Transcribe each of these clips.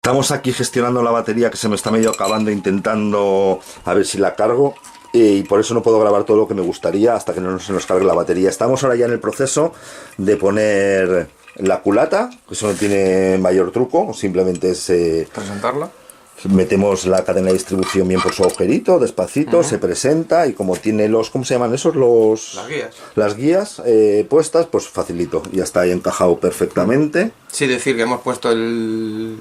Estamos aquí gestionando la batería que se me está medio acabando, intentando a ver si la cargo. Y por eso no puedo grabar todo lo que me gustaría hasta que no se nos cargue la batería. Estamos ahora ya en el proceso de poner la culata, que eso no tiene mayor truco, simplemente es presentarla. metemos la cadena de distribución bien por su agujerito, despacito, se presenta y como tiene los, ¿cómo se llaman esos? Las guías. Las guías puestas, pues facilito, ya está ahí encajado perfectamente. Sí, decir que hemos puesto el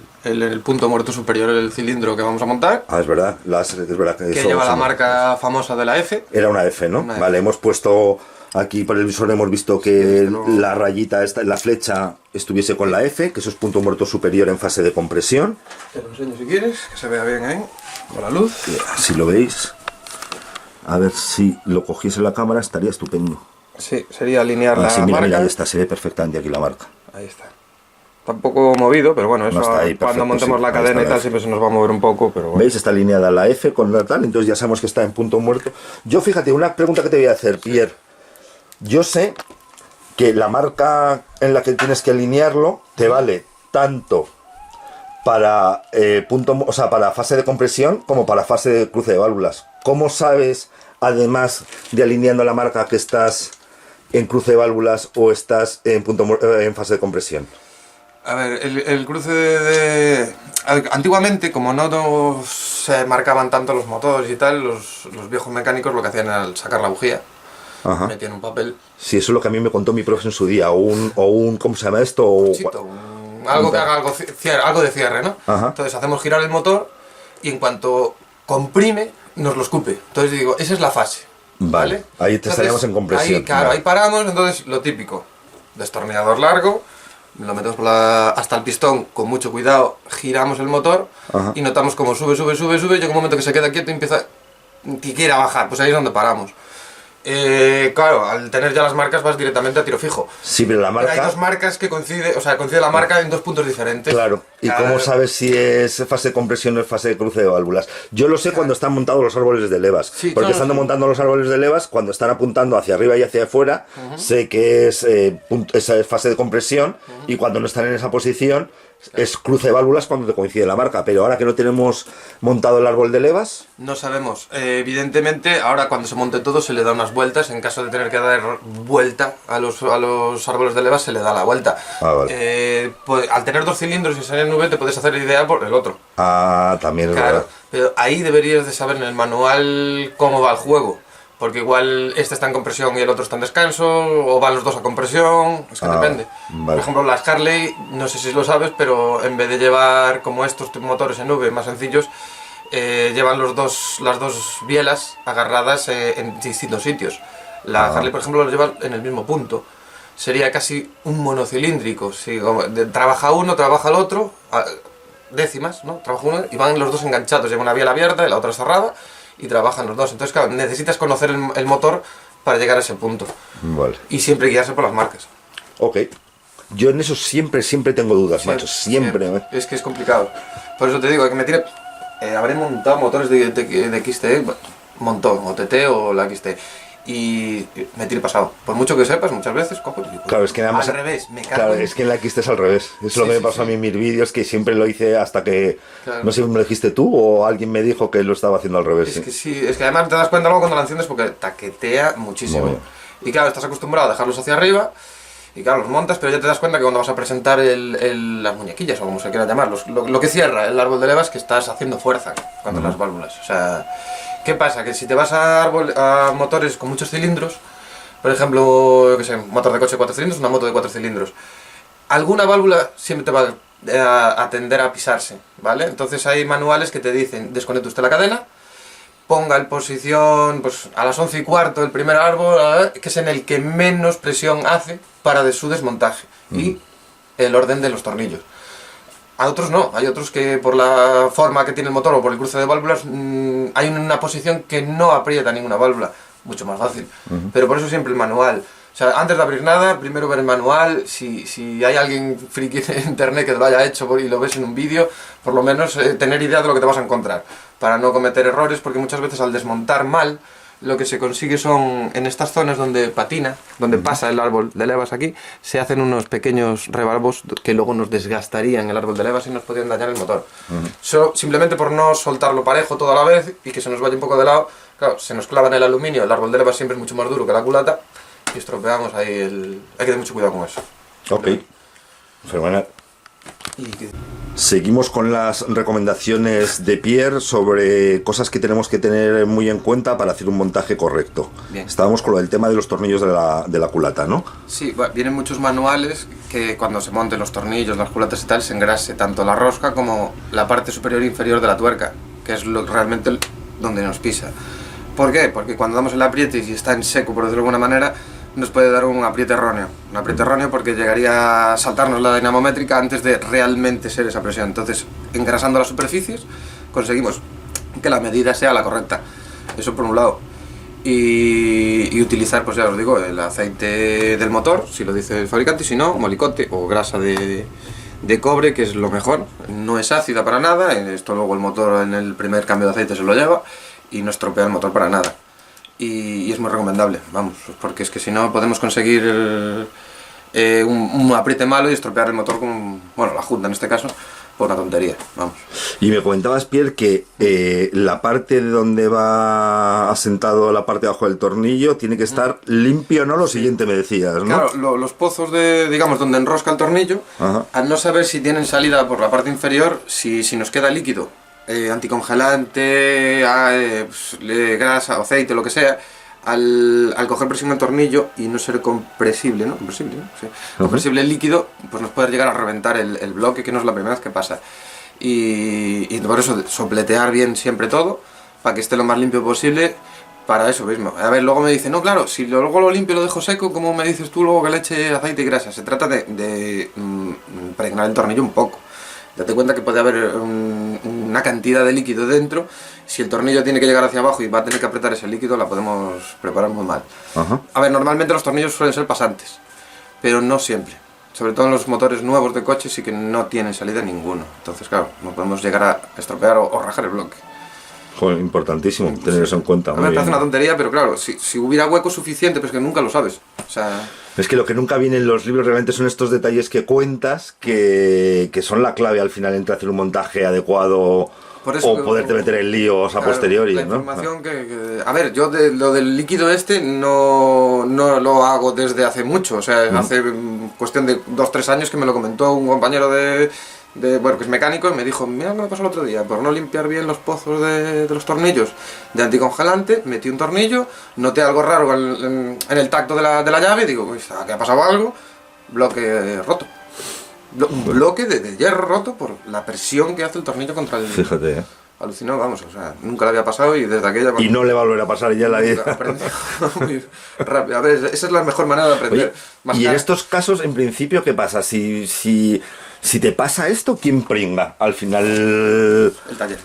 punto muerto superior del cilindro que vamos a montar. Ah, es verdad, es verdad que Que eso lleva la marca famosa de la F. Era una F, ¿no? Una F. Vale, hemos puesto aquí por el visor, hemos visto que la rayita, la flecha estuviese con la F, que eso es punto muerto superior en fase de compresión. Te lo enseño si quieres, que se vea bien ahí, con la luz. Si lo veis, a ver si lo cogiese la cámara, estaría estupendo. Sí, sería alinear la sí, mira, marca. mira, ahí está, se ve perfectamente aquí la marca. Ahí está. Está un poco movido, pero bueno, eso No, está ahí, perfecto, cuando montemos sí, la ahí cadena está y la tal F. siempre se nos va a mover un poco, pero bueno. ¿Veis? Está alineada la F con la tal, entonces ya sabemos que está en punto muerto. Yo, fíjate, una pregunta que te voy a hacer, Pierre. Yo sé que la marca en la que tienes que alinearlo te vale tanto para para fase de compresión como para fase de cruce de válvulas. ¿Cómo sabes, además de alineando la marca, que estás en cruce de válvulas o estás en fase de compresión? A ver, el cruce antiguamente, como no se marcaban tanto los motores y tal, los viejos mecánicos lo que hacían era sacar la bujía, metían un papel. Sí, eso es lo que a mí me contó mi profe en su día, o un ¿cómo se llama esto? Algo que haga algo de cierre, ¿no? Ajá. Entonces hacemos girar el motor y en cuanto comprime, nos lo escupe. Entonces digo, esa es la fase. Vale, ahí estaríamos en compresión. Ahí, claro, vale. ahí paramos, entonces lo típico, destornillador largo, lo metemos hasta el pistón con mucho cuidado, giramos el motor y notamos como sube, llega un momento que se queda quieto y empieza que quiera bajar, pues ahí es donde paramos. Claro, al tener ya las marcas vas directamente a tiro fijo. Sí, pero la marca... Pero hay dos marcas que coincide la marca en dos puntos diferentes. Claro, ¿y cómo sabes si es fase de compresión o es fase de cruce de válvulas? Yo lo sé cuando están montados los árboles de levas, Sí, porque claro, estando sí. montando los árboles de levas, cuando están apuntando hacia arriba y hacia afuera, sé que es esa es fase de compresión, y cuando no están en esa posición es cruce de válvulas cuando te coincide la marca. Pero ahora que no tenemos montado el árbol de levas... No sabemos. Evidentemente, ahora cuando se monte todo se le da unas vueltas. En caso de tener que dar vuelta a los árboles de levas, se le da la vuelta. Ah, vale. Al tener dos cilindros y ser en V, te puedes hacer idea por el otro. Ah, también es Claro, verdad. pero ahí deberías de saber en el manual cómo va el juego. Porque igual este está en compresión y el otro está en descanso, o van los dos a compresión, es que depende. vale. Por ejemplo, las Harley, no sé si lo sabes, pero en vez de llevar como estos motores en V más sencillos, llevan las dos bielas agarradas en distintos sitios. La Harley, por ejemplo, lo lleva en el mismo punto. Sería casi un monocilíndrico. Si trabaja uno, trabaja el otro, décimas, ¿no? Trabaja uno y van los dos enganchados. Lleva una biela abierta y la otra cerrada y trabajan los dos. Entonces, claro, necesitas conocer el motor para llegar a ese punto. Vale. Y siempre guiarse por las marcas. Ok. Yo en eso siempre tengo dudas, macho. Siempre. Es que es complicado. Por eso te digo, que me tire... habré montado motores de XT, montón, o TT o la XT. Y me tire pasado. Por mucho que sepas, muchas veces, cojo y digo, Claro, es que nada más... al revés, me cago Claro, en... es que en la XT es al revés. Es lo que me pasó a mí en mis vídeos, que siempre lo hice hasta que... Claro. No sé si me lo dijiste tú o alguien me dijo que lo estaba haciendo al revés. Es que sí, es que además te das cuenta luego cuando la enciendes porque taquetea muchísimo. Muy bien. Y claro, estás acostumbrado a dejarlos hacia arriba y claro, los montas, pero ya te das cuenta que cuando vas a presentar las muñequillas o como se quiera llamar, lo que cierra el árbol de levas, que estás haciendo fuerza contra las válvulas. O sea, ¿qué pasa? Que si te vas a motores con muchos cilindros, por ejemplo, yo qué sé, un motor de coche de 4 cilindros, una moto de 4 cilindros, alguna válvula siempre te va a tender a pisarse, ¿vale? Entonces hay manuales que te dicen, desconecte usted la cadena, ponga en posición pues, a las 11:15 el primer árbol, que es en el que menos presión hace para de su desmontaje, y el orden de los tornillos. A otros no, hay otros que por la forma que tiene el motor o por el cruce de válvulas hay una posición que no aprieta ninguna válvula, mucho más fácil. Pero por eso siempre el manual. O sea, antes de abrir nada, primero ver el manual. Si hay alguien friki en internet que te lo haya hecho y lo ves en un vídeo, por lo menos tener idea de lo que te vas a encontrar, para no cometer errores, porque muchas veces al desmontar mal lo que se consigue son, en estas zonas donde patina, donde pasa el árbol de levas aquí, se hacen unos pequeños rebalvos que luego nos desgastarían el árbol de levas y nos podrían dañar el motor. Simplemente por no soltarlo parejo toda la vez y que se nos vaya un poco de lado, claro, se nos clava en el aluminio, el árbol de levas siempre es mucho más duro que la culata y estropeamos ahí el... Hay que tener mucho cuidado con eso. Ok, fenomenal. Seguimos con las recomendaciones de Pierre sobre cosas que tenemos que tener muy en cuenta para hacer un montaje correcto. Bien. Estábamos con lo del tema de los tornillos de la culata, ¿no? Sí, vienen muchos manuales que cuando se monten los tornillos, las culatas y tal, se engrase tanto la rosca como la parte superior e inferior de la tuerca, que es realmente donde nos pisa. ¿Por qué? Porque cuando damos el apriete y si está en seco, por decirlo de alguna manera, nos puede dar un apriete erróneo. Un apriete erróneo porque llegaría a saltarnos la dinamométrica antes de realmente ser esa presión. Entonces, engrasando las superficies, conseguimos que la medida sea la correcta. Eso por un lado. Y utilizar, pues ya os digo, el aceite del motor, si lo dice el fabricante, y si no, molicote o grasa de cobre, que es lo mejor. No es ácida para nada, esto luego el motor en el primer cambio de aceite se lo lleva y no estropea el motor para nada. Y es muy recomendable, vamos, porque es que si no podemos conseguir un apriete malo y estropear el motor con, bueno, la Honda en este caso, por una tontería, vamos. Y me comentabas, Pierre, que la parte de donde va asentado la parte de abajo del tornillo tiene que estar limpio, ¿no? Lo siguiente me decías, ¿no? Claro, los pozos digamos, donde enrosca el tornillo, Ajá. al no saber si tienen salida por la parte inferior, si nos queda líquido, anticongelante, grasa, aceite, lo que sea, al coger presión el tornillo y no ser compresible, ¿no? Compresible, ¿no? Sí. Compresible líquido, pues nos puede llegar a reventar el bloque, que no es la primera vez que pasa. Y por eso sopletear bien siempre todo, para que esté lo más limpio posible, para eso mismo. A ver, luego me dice, no, claro, si luego lo limpio y lo dejo seco, ¿cómo me dices tú luego que le eche aceite y grasa? Se trata de impregnar el tornillo un poco. Date cuenta que puede haber una cantidad de líquido dentro. Si el tornillo tiene que llegar hacia abajo y va a tener que apretar ese líquido, la podemos preparar muy mal. Ajá. A ver, normalmente los tornillos suelen ser pasantes, pero no siempre. Sobre todo en los motores nuevos de coche sí que no tienen salida ninguno. Entonces, claro, no podemos llegar a estropear o rajar el bloque. Joder, importantísimo tener eso en cuenta. A mí me parece una tontería, pero claro, si hubiera hueco suficiente, pues que nunca lo sabes. O sea... Es que lo que nunca viene en los libros realmente son estos detalles que cuentas que son la clave al final entre hacer un montaje adecuado o poderte meter en líos a posteriori, la ¿no? información a ver, yo lo del líquido no lo hago desde hace mucho, o sea, hace cuestión de 2-3 años que me lo comentó un compañero bueno, que es mecánico, y me dijo, mira lo que me pasó el otro día, por no limpiar bien los pozos de los tornillos de anticongelante, metí un tornillo, noté algo raro en el tacto de la llave y digo, ¿qué ha pasado algo? Bloque roto. Un bloque de hierro roto por la presión que hace el tornillo contra el... Fíjate, ¿eh? Alucinó, vamos, o sea, nunca le había pasado y desde aquella... Y no le va a volver a pasar ya la vida. Aprendí muy rápido. A ver, esa es la mejor manera de aprender. Oye, y en estos casos, en principio, ¿qué pasa? Si te pasa esto, ¿quién pringa? Al final... El taller.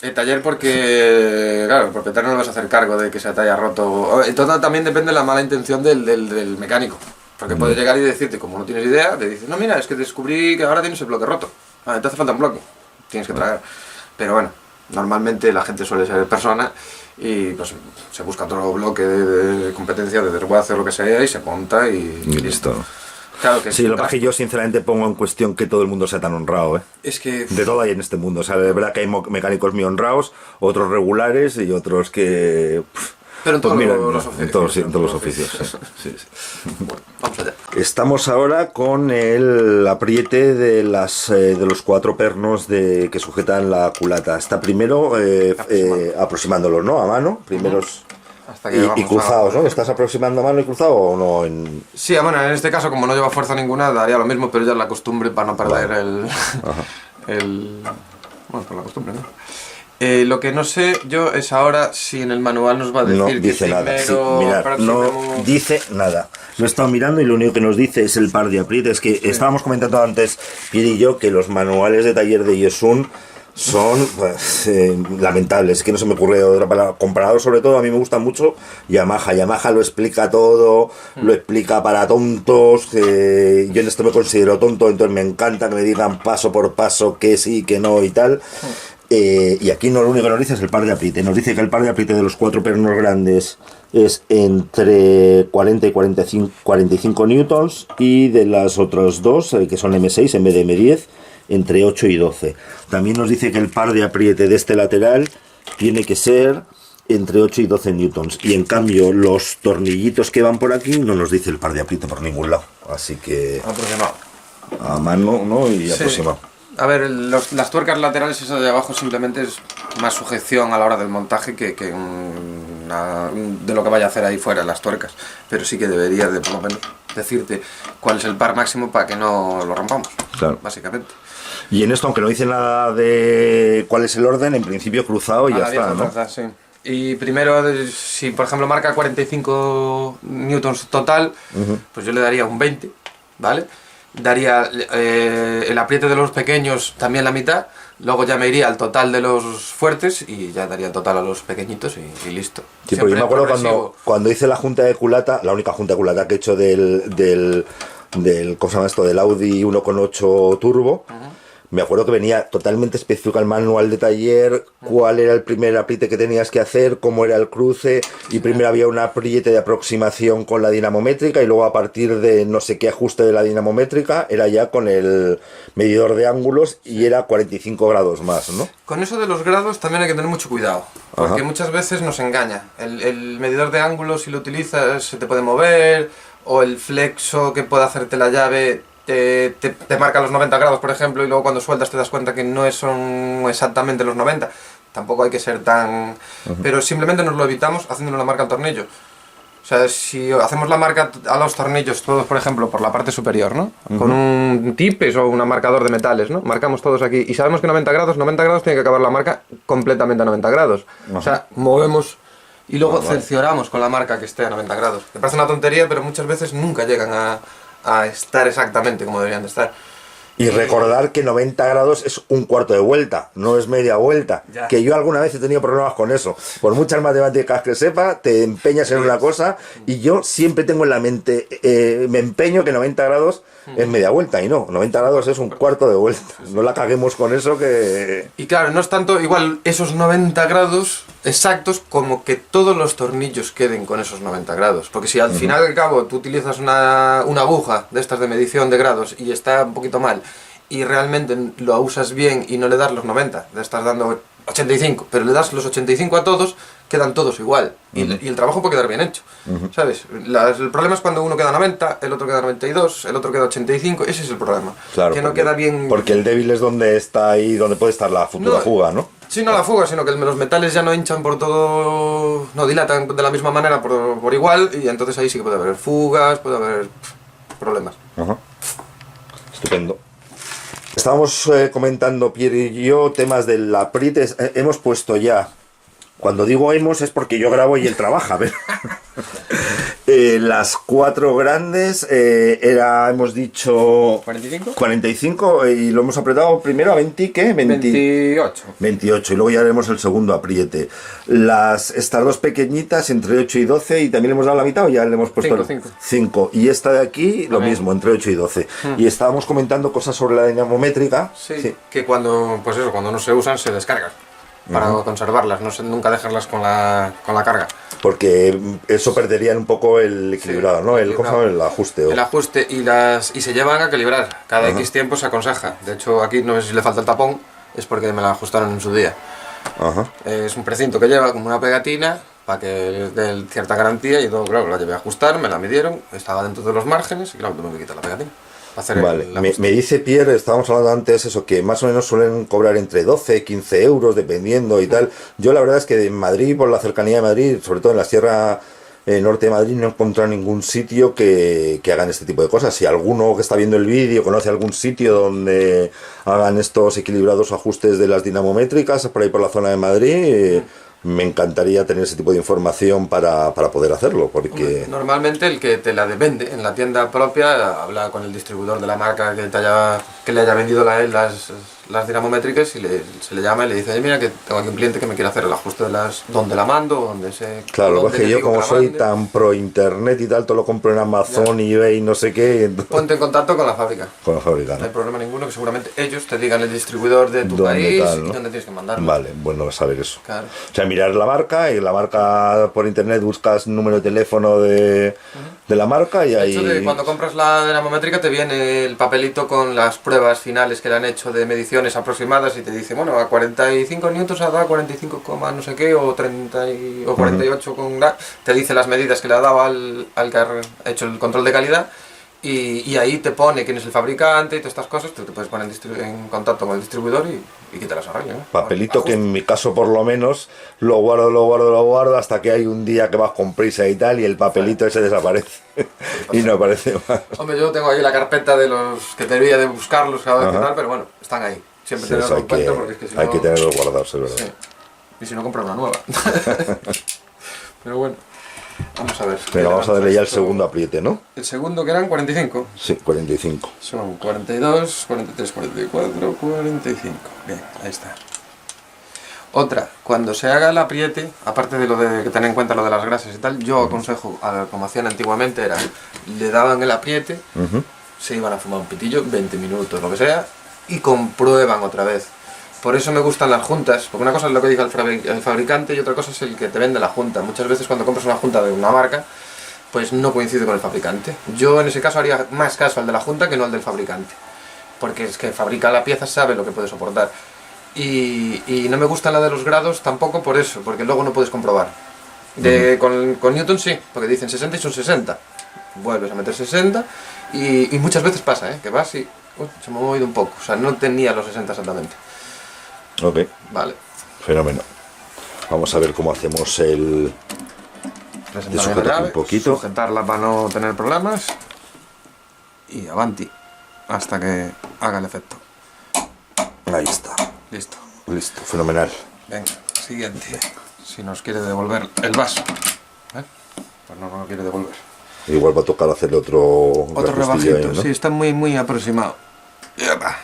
El taller porque, claro, el propietario no le vas a hacer cargo de que se te haya roto. Todo también depende de la mala intención del mecánico. Porque puede llegar y decirte, como no tienes idea, te dice, no, mira, es que descubrí que ahora tienes el bloque roto. Te hace falta un bloque. Tienes que traer. Pero bueno, normalmente la gente suele ser persona y pues se busca otro bloque de competencia, de desguace o lo que sea, y se monta y listo. Claro que sí, lo que pasa es que yo sinceramente pongo en cuestión que todo el mundo sea tan honrado, ¿eh? Es que... De todo hay en este mundo. O sea, de verdad que hay mecánicos muy honrados, otros regulares y otros que... Pero en todos los oficios. En todos los oficios, sí. Bueno, vamos allá. Estamos ahora con el apriete de los 4 pernos que sujetan la culata. Está primero aproximándolo, ¿no? A mano. Primeros... Hasta que y cruzados, ¿no? ¿Estás aproximando a mano y cruzado o no? Sí, bueno, en este caso, como no lleva fuerza ninguna, daría lo mismo, pero ya es la costumbre para no perder bueno, por la costumbre, ¿no? Lo que no sé yo es ahora si en el manual nos va a decir no dice que nada. Sí, primero... mirad, no dice nada. Lo he estado mirando y lo único que nos dice es el par de aprietes. Que estábamos comentando antes, Pierre y yo, que los manuales de taller de Yesun son pues, lamentables, que no se me ocurre otra palabra. Comparado sobre todo, a mí me gusta mucho Yamaha. Yamaha lo explica todo, lo explica para tontos. Yo en esto me considero tonto, entonces me encanta que me digan paso por paso que sí, que no y tal. Y aquí no, lo único que nos dice es el par de apriete. Nos dice que el par de apriete de los 4 pernos grandes es entre 40 y 45 newtons, y de las otras dos, que son M6 en vez de M10, entre 8 y 12. También nos dice que el par de apriete de este lateral tiene que ser entre 8 y 12 newtons. Y en cambio los tornillitos que van por aquí no nos dice el par de apriete por ningún lado. Así que Aproximado. a mano, ¿no? Y Sí. aproximado. A ver, las tuercas laterales, esa de abajo, simplemente es más sujeción a la hora del montaje que de lo que vaya a hacer ahí fuera las tuercas. Pero sí que debería de por lo menos decirte cuál es el par máximo para que no lo rompamos, Claro. básicamente. Y en esto, aunque no dice nada de cuál es el orden, en principio cruzado y A ya la vieja está, ¿no? usanza, sí. Y primero, si por ejemplo marca 45 newtons total, pues yo le daría un 20, ¿vale? Daría el apriete de los pequeños también la mitad, luego ya me iría al total de los fuertes y ya daría el total a los pequeñitos y listo. Sí, porque yo me acuerdo progresivo. cuando hice la junta de culata, la única junta de culata que he hecho del ¿cómo se llama esto? Del Audi 1.8 Turbo. Me acuerdo que venía totalmente específico el manual de taller, cuál era el primer apriete que tenías que hacer, cómo era el cruce, y primero había un apriete de aproximación con la dinamométrica, y luego a partir de no sé qué ajuste de la dinamométrica era ya con el medidor de ángulos, y era 45 grados más, ¿no? Con eso de los grados también hay que tener mucho cuidado, porque Ajá. muchas veces nos engaña. El medidor de ángulos, si lo utilizas, se te puede mover, o el flexo que puede hacerte la llave te marca los 90 grados, por ejemplo, y luego cuando sueltas te das cuenta que no son exactamente los 90. Tampoco hay que ser tan... Pero simplemente nos lo evitamos haciéndole la marca al tornillo. O sea, si hacemos la marca a los tornillos todos, por ejemplo, por la parte superior, ¿no? Con un tipes o un marcador de metales, ¿no? Marcamos todos aquí y sabemos que 90 grados tiene que acabar la marca completamente a 90 grados. O sea, movemos y luego cercioramos con la marca que esté a 90 grados. Me parece una tontería, pero muchas veces nunca llegan a estar exactamente como deberían de estar. Y recordar que 90 grados es un cuarto de vuelta, no es media vuelta. Ya. Que yo alguna vez he tenido problemas con eso. Por muchas matemáticas que sepa, te empeñas en una cosa, y yo siempre tengo en la mente, me empeño que 90 grados es media vuelta, y no, 90 grados es un cuarto de vuelta. No la caguemos con eso que... Y claro, no es tanto igual esos 90 grados exactos como que todos los tornillos queden con esos 90 grados. Porque si al final al cabo tú utilizas una aguja de estas de medición de grados y está un poquito mal, y realmente lo usas bien y no le das los 90, le estás dando 85, pero le das los 85 a todos, quedan todos igual. Y el trabajo puede quedar bien hecho, ¿sabes? El problema es cuando uno queda 90, el otro queda 92, el otro queda 85, ese es el problema. Claro, que no queda bien... Porque el débil es donde está ahí, donde puede estar la futura No, fuga, ¿no? Sí, no la fuga, sino que los metales ya no hinchan por todo, no dilatan de la misma manera por igual, y entonces ahí sí que puede haber fugas, puede haber problemas. Ajá. Estupendo. Estábamos comentando, Pierre y yo, temas del apriete. Hemos puesto ya, cuando digo hemos es porque yo grabo y él trabaja, pero las 4 grandes hemos dicho ¿45? 45, y lo hemos apretado primero a 20, ¿qué? 28. 28, y luego ya haremos el segundo apriete. Estas dos pequeñitas entre 8 y 12, y también le hemos dado la mitad, o ya le hemos puesto 5. Y esta de aquí lo También. mismo, entre 8 y 12. Y estábamos comentando cosas sobre la dinamométrica. Sí, que cuando, pues eso, cuando no se usan se descargan para conservarlas, nunca dejarlas con la carga. Porque eso perdería un poco el equilibrado, ¿no? ¿Cómo se llama? El ajuste. El ajuste y se llevan a calibrar. Cada X tiempo se aconseja. De hecho, aquí no sé si le falta el tapón, es porque me la ajustaron en su día. Ajá. Es un precinto que lleva como una pegatina para que dé cierta garantía, y todo, claro, la llevé a ajustar, me la midieron, estaba dentro de los márgenes y claro, tuve que quitar la pegatina. Para hacer Vale, el me ajuste. dice Pierre, estábamos hablando antes eso, que más o menos suelen cobrar entre 12, 15 euros, dependiendo y tal. Yo la verdad es que en Madrid, por la cercanía de Madrid, sobre todo en la sierra norte de Madrid, no he encontrado ningún sitio que hagan este tipo de cosas. Si alguno que está viendo el vídeo conoce algún sitio donde hagan estos equilibrados ajustes de las dinamométricas, por ahí por la zona de Madrid, me encantaría tener ese tipo de información para poder hacerlo, porque... Normalmente el que te la vende en la tienda propia habla con el distribuidor de la marca que que le haya vendido a él las dinamométricas y se le llama y le dice, "Oye, mira que tengo aquí un cliente que me quiere hacer el ajuste de donde la mando, donde se... Claro, lo que donde es que le yo digo como que la soy mande". tan pro internet y tal, todo lo compro en Amazon, eBay, no sé qué, entonces- Ponte en contacto con la fábrica. con la fábrica, No hay ¿no? problema ninguno, que seguramente ellos te digan el distribuidor de tu ¿Dónde país tal, y no? dónde tienes que mandarlo. Vale, bueno saber eso. Claro. O sea, mirar la marca y la marca por internet buscas número de teléfono de la marca y De ahí... hecho, cuando compras la dinamométrica te viene el papelito con las pruebas finales que le han hecho de mediciones aproximadas y te dice, bueno, a 45 newtons ha dado 45, no sé qué, o 30 o 48 con te dice las medidas que le ha dado al que ha hecho el control de calidad y ahí te pone quién es el fabricante y todas estas cosas, tú te puedes poner en contacto con el distribuidor y que te las arregle, ¿no? Papelito que en mi caso por lo menos lo guardo hasta que hay un día que vas con prisa y tal y el papelito ese desaparece y no aparece más. Hombre, yo tengo ahí la carpeta de los que debería de buscarlos cada vez que Ajá. tal, pero bueno, están ahí. Siempre Sí, tenerlo eso en cuenta porque es que si no... hay que tenerlos guardados, es verdad. Sí. Y si no, comprar una nueva. Pero bueno, vamos a ver. Venga, vamos a darle ya el Esto- segundo apriete, ¿no? El segundo que eran 45. Sí, 45. Son 42, 43, 44, 45. Bien, ahí está. Otra, cuando se haga el apriete, aparte de lo de que tener en cuenta lo de las grasas y tal, yo aconsejo, como hacían antiguamente, era, le daban el apriete, Ujú. se iban a fumar un pitillo, 20 minutos, lo que sea, y comprueban otra vez. Por eso me gustan las juntas, porque una cosa es lo que diga el fabricante y otra cosa es el que te vende la junta. Muchas veces cuando compras una junta de una marca, pues no coincide con el fabricante. Yo en ese caso haría más caso al de la junta que no al del fabricante, porque es que fabrica la pieza, sabe lo que puede soportar. Y no me gusta la de los grados tampoco por eso, porque luego no puedes comprobar. Con Newton sí, porque dicen 60 y son 60. Vuelves a meter 60 y muchas veces pasa, que vas y se me ha movido un poco. O sea, no tenía los 60 exactamente. Ok, Vale. fenómeno. Vamos a ver cómo hacemos el... Presentar De bien la sujetar llave, un poquito. sujetarla para no tener problemas y avanti hasta que haga el efecto. Ahí está. Listo. Listo, fenomenal. Venga, siguiente. Si nos quiere devolver el vaso. Pues no quiere devolver. Igual va a tocar hacer otro Otro reajustillo rebajito, ahí, ¿no? sí, está muy aproximado.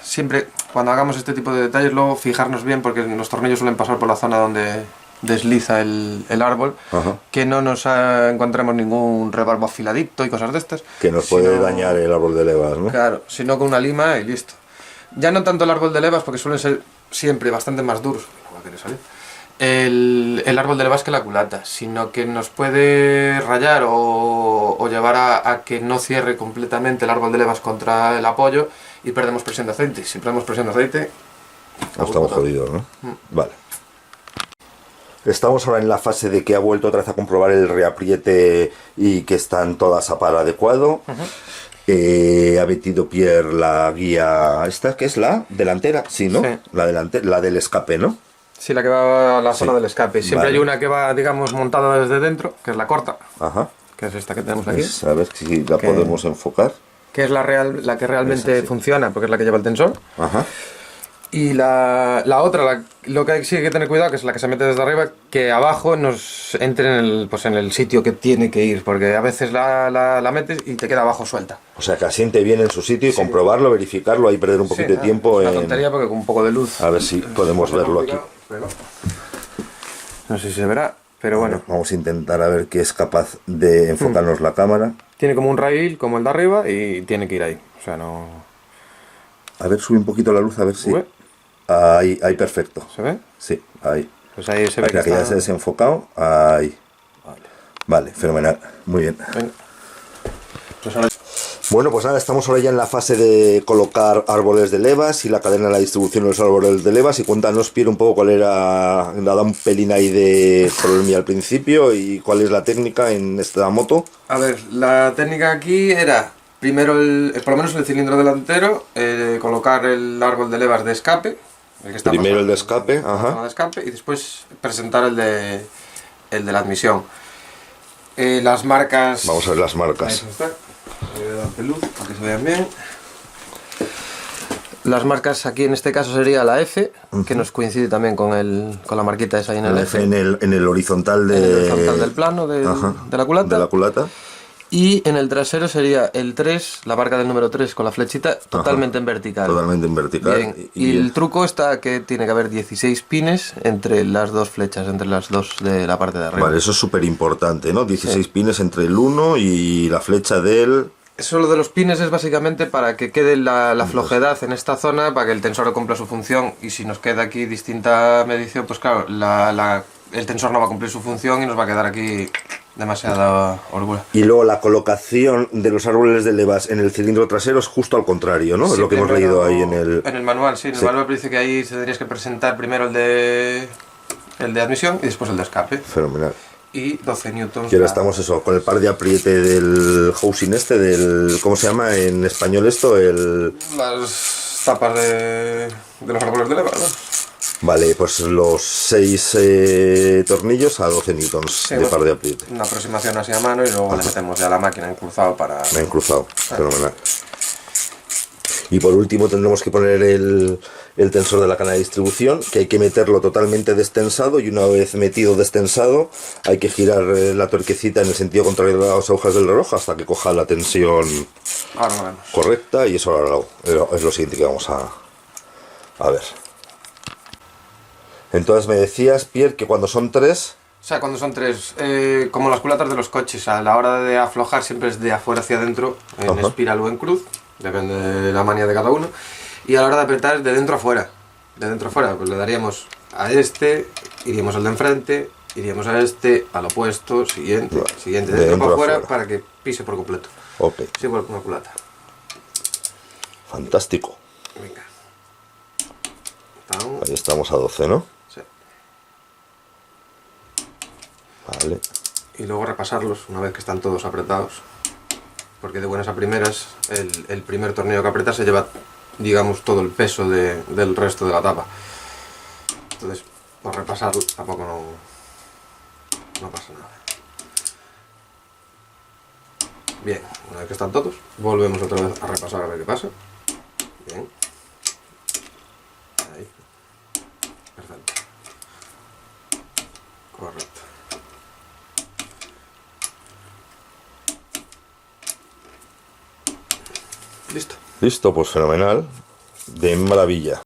Siempre, cuando hagamos este tipo de detalles, luego fijarnos bien, porque los tornillos suelen pasar por la zona donde desliza el árbol, Ajá. que no nos encontremos ningún rebarbo afiladito y cosas de estas. Que nos puede sino- dañar el árbol de levas, ¿no? Claro, sino con una lima y listo. Ya no tanto el árbol de levas, porque suelen ser siempre bastante más duros. Va a querer salir. El árbol de levas que la culata, sino que nos puede rayar o llevar a que no cierre completamente el árbol de levas contra el apoyo y perdemos presión de aceite. Si perdemos presión de aceite, Estamos jodidos, ¿no? Vale. Estamos ahora en la fase de que ha vuelto otra vez a comprobar el reapriete y que están todas a par adecuado. Ha metido Pierre la guía, ¿esta que es la delantera? Sí, ¿no? Sí. La delantera, la del escape, ¿no? sí, la que va a la zona Sí. del escape. Siempre Vale. hay una que va, digamos, montada desde dentro, que es la corta, Ajá. que es esta que tenemos aquí, Pues a ver si la Que- podemos enfocar. que es la que realmente Esa, sí. funciona, porque es la que lleva el tensor. Ajá. Y la otra, lo que sí hay que tener cuidado, que es la que se mete desde arriba, que abajo nos entre en el sitio que tiene que ir, porque a veces la metes y te queda abajo suelta. O sea, que asiente bien en su sitio y comprobarlo, verificarlo, ahí perder un poquito de tiempo Es una en... tontería porque con un poco de luz. A ver si podemos verlo aquí. No sé si se verá, pero bueno. Vamos a intentar a ver qué es capaz de enfocarnos la cámara. Tiene como un rail, como el de arriba, y tiene que ir ahí. O sea, no... A ver, sube un poquito la luz, a ver si... Sube. Ahí, ahí, perfecto. ¿Se ve? Sí, ahí. Pues ahí se ve Espera, que ya está... se ha desenfocado. Ahí. Vale, fenomenal. Muy bien. Venga. Pues ahora... Bueno, pues nada, estamos ahora ya en la fase de colocar árboles de levas y la cadena de la distribución de los árboles de levas. Y cuéntanos, Pierre, un poco cuál era, dado un pelín ahí de problemilla al principio y cuál es la técnica en esta moto. A ver, la técnica aquí era primero, por lo menos el cilindro delantero, colocar el árbol de levas de escape. El que está Primero pasando el de escape, por la ajá. zona de escape, y después presentar el de la admisión. Las marcas... Vamos a ver las Ahí marcas. está. Voy a darle luz para que se vean bien. Las marcas aquí en este caso sería la F, que nos coincide también con la marquita esa ahí en el F. En el horizontal En el horizontal del plano Ajá, de la culata. de la culata. Y en el trasero sería el 3, la marca del número 3 con la flechita, totalmente en vertical. Totalmente en vertical. Bien. Y el truco está que tiene que haber 16 pines entre las dos flechas, entre las dos de la parte de arriba. Vale, eso es súper importante, ¿no? 16 pines entre el 1 y la flecha del... Eso lo de los pines es básicamente para que quede la flojedad en esta zona, para que el tensor cumpla su función, y si nos queda aquí distinta medición, pues claro, el tensor no va a cumplir su función y nos va a quedar aquí demasiada holgura. Y luego la colocación de los árboles de levas en el cilindro trasero es justo al contrario, ¿no? Sí, es lo que hemos leído ahí en el... En el manual, sí. En el manual dice que ahí tendrías que presentar primero el de admisión y después el de escape. Fenomenal. Y 12 newtons. Y ahora estamos eso, con el par de apriete del housing del... ¿Cómo se llama en español esto? Las tapas de los árboles de leva, ¿no? Vale, pues los 6 tornillos a 12 newtons Sí, de par de apriete. Una aproximación así a mano y luego le metemos ya la máquina en cruzado para... Me han cruzado, fenomenal. Y por último tendremos que poner el tensor de la cadena de distribución, que hay que meterlo totalmente destensado, y una vez metido destensado hay que girar la tuerquecita en el sentido contrario de las agujas del reloj hasta que coja la tensión Ahora lo vemos. correcta, y eso ahora es lo siguiente que vamos a ver. Entonces me decías, Pierre, que cuando son 3... O sea, cuando son 3, como las culatas de los coches, a la hora de aflojar siempre es de afuera hacia adentro, en espiral o en cruz, depende de la manía de cada uno, y a la hora de apretar es de dentro a fuera. De dentro a fuera, pues le daríamos a este, iríamos al de enfrente, iríamos a este, al opuesto, siguiente, siguiente, de dentro para afuera, para que pise por completo. Ok. Sí, igual que una culata. Fantástico. Venga. Ahí estamos a 12, ¿no? Sí. Vale. Y luego repasarlos una vez que están todos apretados, porque de buenas a primeras el primer tornillo que apretas se lleva, digamos, todo el peso del resto de la tapa. Entonces, por repasarlo tampoco no pasa nada. Bien, una vez que están todos, volvemos otra vez a repasar a ver qué pasa. Bien. Ahí. Perfecto. Correcto. Listo. Listo, pues fenomenal. De maravilla.